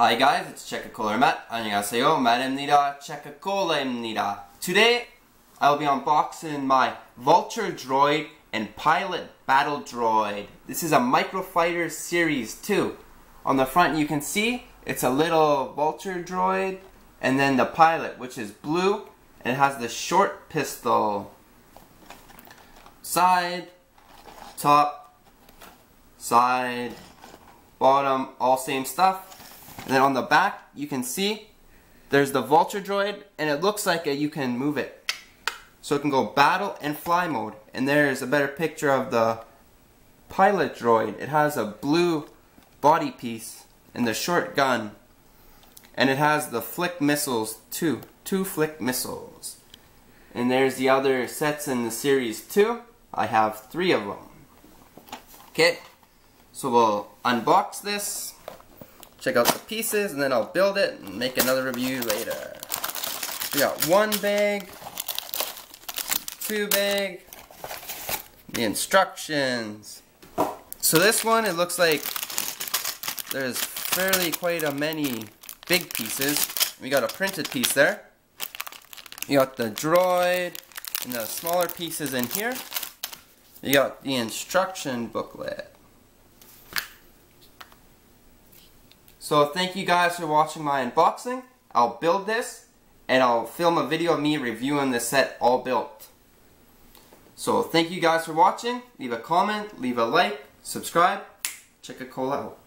Hi guys, it's Cheka-Cola Matt. 안녕하세요, Matt입니다. Cheka-Cola입니다. Today, I'll be unboxing my Vulture Droid and Pilot Battle Droid. This is a Microfighter Series 2. On the front you can see, it's a little Vulture Droid, and then the Pilot, which is blue, and it has the short pistol. Side, top, side, bottom, all same stuff. And then on the back, you can see there's the Vulture Droid, and it looks like you can move it. So it can go battle and fly mode. And there's a better picture of the Pilot Droid. It has a blue body piece and the short gun. And it has the flick missiles too. 2 flick missiles. And there's the other sets in the series 2. I have 3 of them. Okay, so we'll unbox this. Check out the pieces, and then I'll build it and make another review later. We got 1 bag, 2 bag, the instructions. So this one, it looks like there's fairly quite a many big pieces. We got a printed piece there. You got the droid and the smaller pieces in here. You got the instruction booklet. So thank you guys for watching my unboxing. I'll build this, and I'll film a video of me reviewing the set all built. So thank you guys for watching. Leave a comment, leave a like, subscribe. Cheka-Cola out.